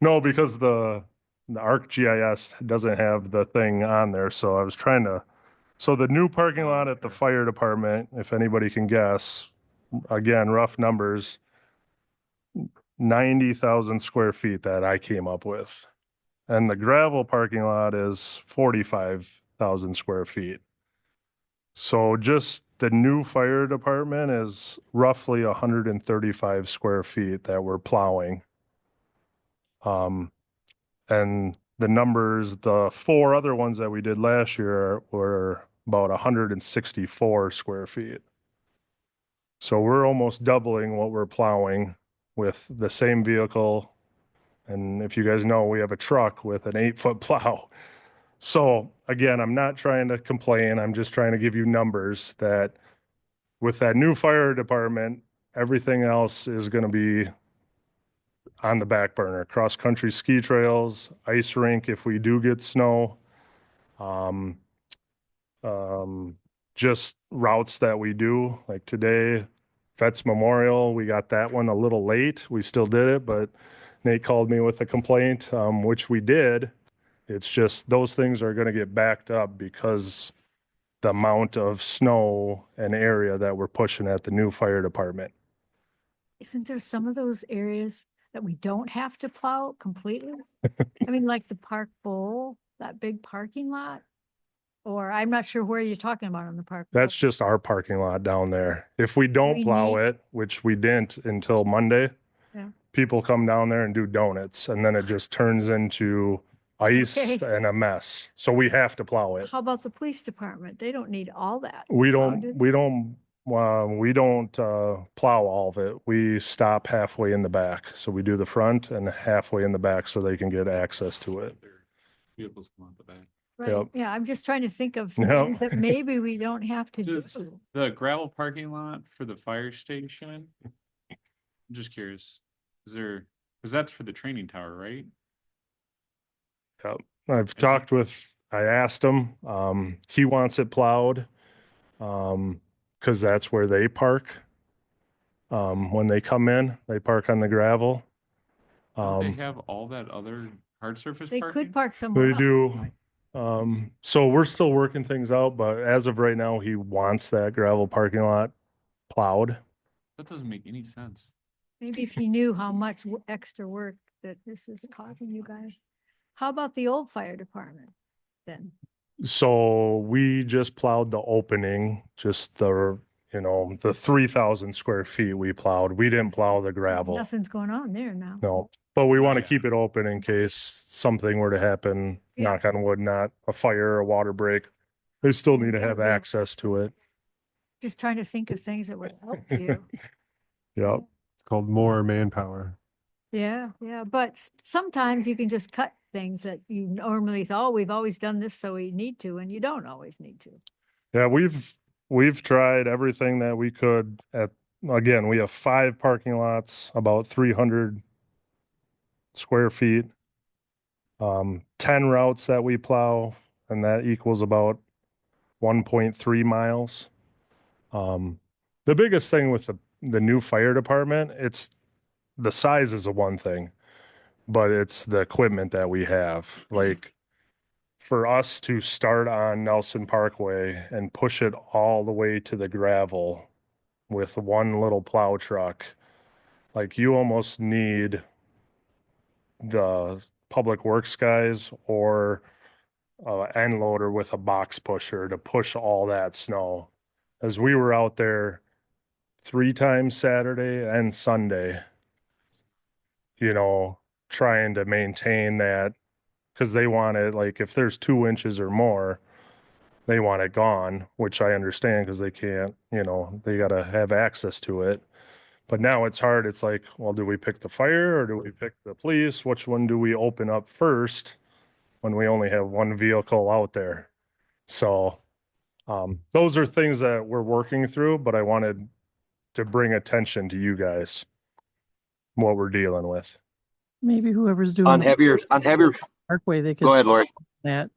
No, because the ArcGIS doesn't have the thing on there, so I was trying to. So the new parking lot at the fire department, if anybody can guess, again, rough numbers, 90,000 square feet that I came up with. And the gravel parking lot is 45,000 square feet. So just the new fire department is roughly 135 square feet that we're plowing. And the numbers, the 4 other ones that we did last year were about 164 square feet. So we're almost doubling what we're plowing with the same vehicle. And if you guys know, we have a truck with an 8-foot plow. So again, I'm not trying to complain. I'm just trying to give you numbers that with that new fire department, everything else is going to be on the back burner. Cross-country ski trails, ice rink if we do get snow, just routes that we do. Like today, Vets Memorial, we got that one a little late. We still did it, but Nate called me with a complaint, which we did. It's just those things are going to get backed up because the amount of snow and area that we're pushing at the new fire department. Isn't there some of those areas that we don't have to plow completely? I mean, like the Park Bowl, that big parking lot? Or I'm not sure where you're talking about on the Park. That's Bowl. just our parking lot down there. If we don't We plow need- it, which we didn't until Monday, Yeah. people come down there and do donuts, and then it just turns into ice Okay. and a mess. So we have to plow it. How about the police department? They don't need all that. We plowed, do don't, we don't plow all of it. We stop halfway in the back. So we do the front and halfway in the back so they can get access to it. Their vehicles come out the back. Right, Yep. yeah, I'm just trying to think of Yep. things that maybe we don't have to Does do. the gravel parking lot for the fire station? I'm just curious, because that's for the training tower, right? Yep. I asked him, he wants it plowed. Cause that's where they park. When they come in, they park on the gravel. Don't they have all that other hard surface They parking? could park somewhere They else. do. So we're still working things out, but as of right now, he wants that gravel parking lot plowed. That doesn't make any sense. Maybe if you knew how much extra work that this is causing you guys. How about the old fire department then? So we just plowed the opening, just the 3,000 square feet we plowed. We didn't plow the gravel. Nothing's going on there now. No, but we want to yeah. keep it open in case something were to happen, Yeah. knock on wood, not a fire or a water break. They still need to have Yeah. access to it. Just trying to think of things that would help you. Yep. It's called more manpower. Yeah, yeah, but sometimes you can just cut things that you normally thought, oh, we've always done this, so we need to, and you don't always need to. Yeah, we've tried everything that we could again, we have 5 parking lots, about 300 square feet. 10 routes that we plow, and that equals about 1.3 miles. The biggest thing with the new fire department, it's the size is a one thing, but it's the equipment that we have. Like for us to start on Nelson Parkway and push it all the way to the gravel with one little plow truck, like you almost need the public works guys or end loader with a box pusher to push all that snow. As we were out there 3 times Saturday and Sunday, trying to maintain that, because they want it, like if there's 2 inches or more, they want it gone, which I understand because they can't, they got to have access to it. But now it's hard. It's like, well, do we pick the fire or do we pick the police? Which one do we open up first when we only have one vehicle out there? So those are things that we're working through, but I wanted to bring attention to you guys what we're dealing with. Maybe whoever's doing On the heavier, parkway, they could go ahead, Lori. that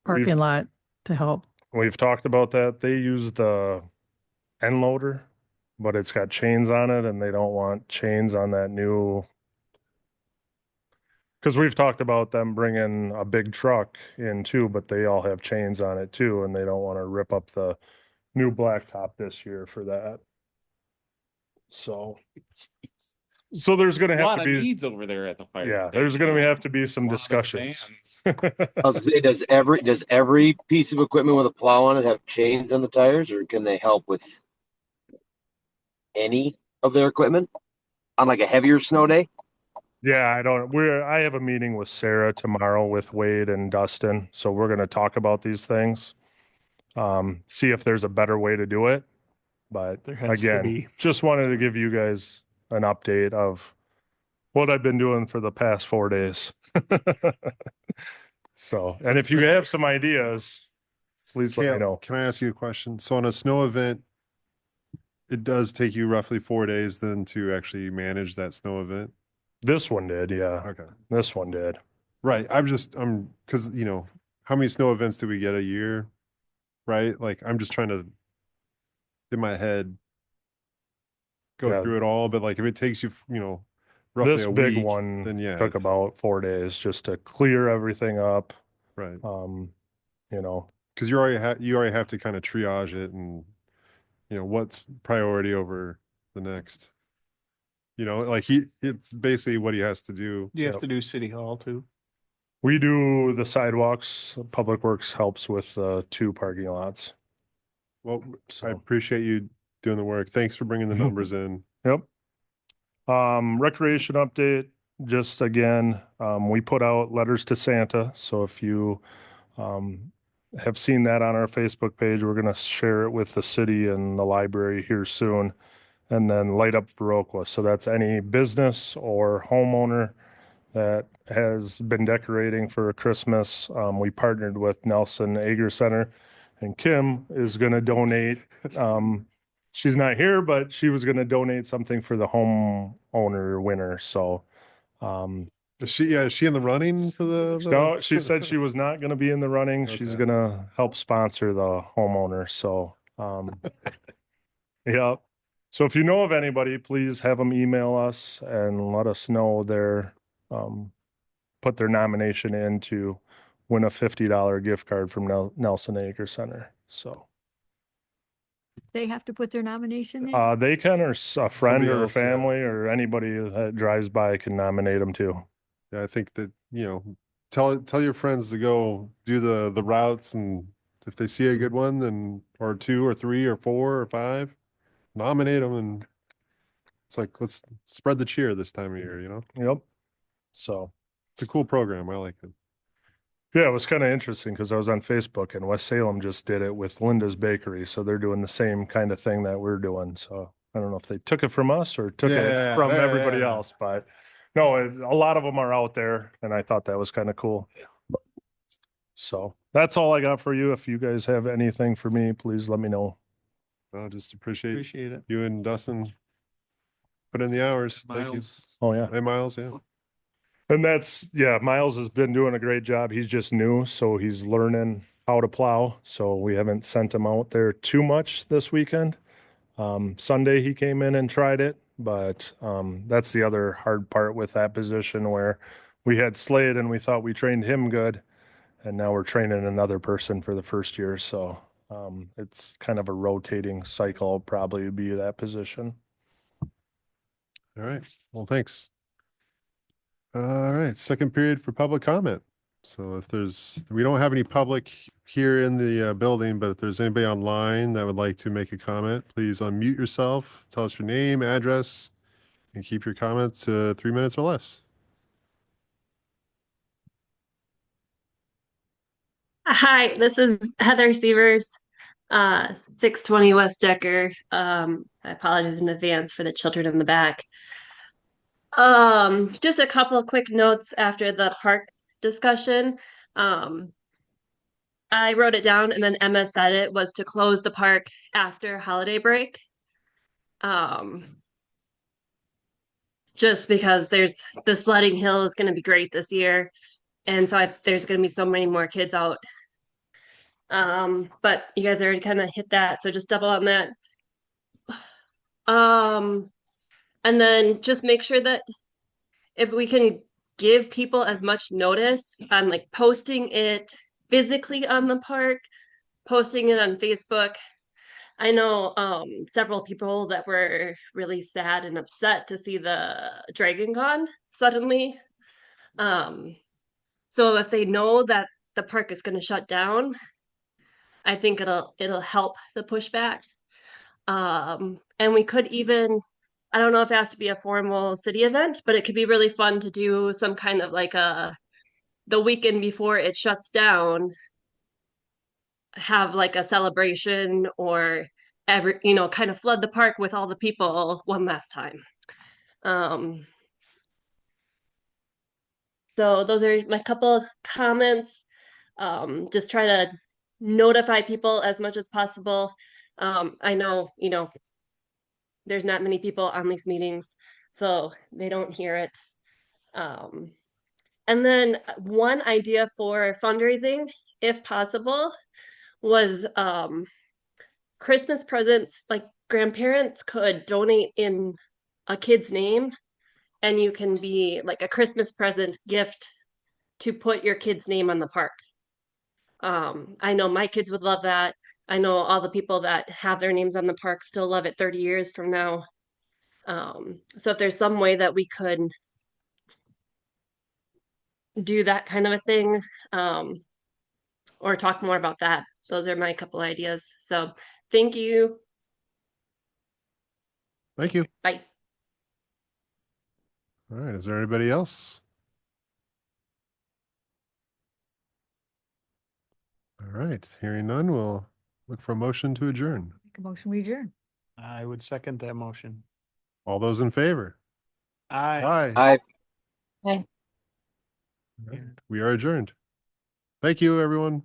parking lot to help. We've talked about that. They use the end loader, but it's got chains on it and they don't want chains on that new. Because we've talked about them bringing a big truck in too, but they all have chains on it too, and they don't want to rip up the new blacktop this year for that. So there's going to A have lot to of be, needs over there at the fire. yeah, there's going to have to be some A lot of discussions. demands. I was gonna say, does every piece of equipment with a plow on it have chains on the tires, or can they help with any of their equipment on like a heavier snow day? Yeah, I have a meeting with Sarah tomorrow with Wade and Dustin, so we're gonna talk about these things. See if there's a better way to do it. But There has to again, be. just wanted to give you guys an update of what I've been doing for the past 4 days. So, and if you have some ideas, please let me know. Can I ask you a question? So on a snow event, it does take you roughly 4 days then to actually manage that snow event? This one did, yeah. Okay. This one did. Right. Because, how many snow events do we get a year? Right? Like, I'm just trying to, in my head, go Yeah. through it all. But like, if it takes you, roughly This a big week, one then yeah. took about 4 days just to clear everything up. Right. because you already have to kind of triage it and what's priority over the next. Like it's basically what he has to do. You have to do City Hall too. We do the sidewalks. Public Works helps with 2 parking lots. Well, I So, appreciate you doing the work. Thanks for bringing the numbers in. yep. Recreation update, just again, we put out letters to Santa. So if you have seen that on our Facebook page, we're going to share it with the city and the library here soon. And then Light Up Viroqua. So that's any business or homeowner that has been decorating for Christmas. We partnered with Nelson Ager Center, and Kim is going to donate. She's not here, but she was going to donate something for the homeowner winner. So, Is she in the running for the? no, she said she was not going to be in the running. She's Okay. going to help sponsor the homeowner. So, yeah. So if you know of anybody, please have them email us and let us know put their nomination in to win a $50 gift card from Nelson Ager Center. So They have to put their nomination in? they can, or a friend Somebody or a else, yeah. family or anybody that drives by can nominate them too. Yeah, I think that tell your friends to go do the routes, and if they see a good one, then or 2 or 3 or 4 or 5, nominate them, and it's like let's spread the cheer this time of year. Yep. So It's a cool program. I like it. yeah, it was kind of interesting because I was on Facebook and West Salem just did it with Linda's Bakery. So they're doing the same kind of thing that we're doing. So I don't know if they took it from us or took it from everybody else, but no, a lot of them are out there and I thought that was kind of cool. So that's all I got for you. If you guys have anything for me, please let me know. I just appreciate Appreciate it. you and Dustin put in the hours. Thank you. Miles, Oh yeah. Hey, Miles. Yeah. And Miles has been doing a great job. He's just new, so he's learning how to plow. So we haven't sent him out there too much this weekend. Sunday he came in and tried it, but that's the other hard part with that position where we had Slade and we thought we trained him good, and now we're training another person for the first year. So it's kind of a rotating cycle, probably be that position. All right. Well, thanks. All right. Second period for public comment. So we don't have any public here in the building, but if there's anybody online that would like to make a comment, please unmute yourself, tell us your name, address, and keep your comments to 3 minutes or less. Hi, this is Heather Sievers, 620 West Decker. I apologize in advance for the children in the back. Just a couple of quick notes after the park discussion. I wrote it down and then Emma said it was to close the park after holiday break. Just because the sledding hill is going to be great this year. And so there's going to be so many more kids out. But you guys already kind of hit that, so just double on that. And then just make sure that if we can give people as much notice on like posting it physically on the park, posting it on Facebook. I know several people that were really sad and upset to see the Dragon Con suddenly. So if they know that the park is going to shut down, I think it'll help the pushback. And we could even, I don't know if it has to be a formal city event, but it could be really fun to do some kind of like the weekend before it shuts down, have like a celebration or kind of flood the park with all the people one last time. So those are my couple of comments. Just try to notify people as much as possible. I know, there's not many people on these meetings, so they don't hear it. And then one idea for fundraising, if possible, was Christmas presents, like grandparents could donate in a kid's name, and you can be like a Christmas present gift to put your kid's name on the park. I know my kids would love that. I know all the people that have their names on the park still love it 30 years from now. So if there's some way that we could do that kind of a thing, or talk more about that, those are my couple ideas. So thank you. Thank you. Bye. All right. Is there anybody else? All right. Hearing none, we'll look for a motion to adjourn. Make a motion, we adjourn. I would second that motion. All those in favor? Aye. Aye. I All right. We are adjourned. Thank you, everyone.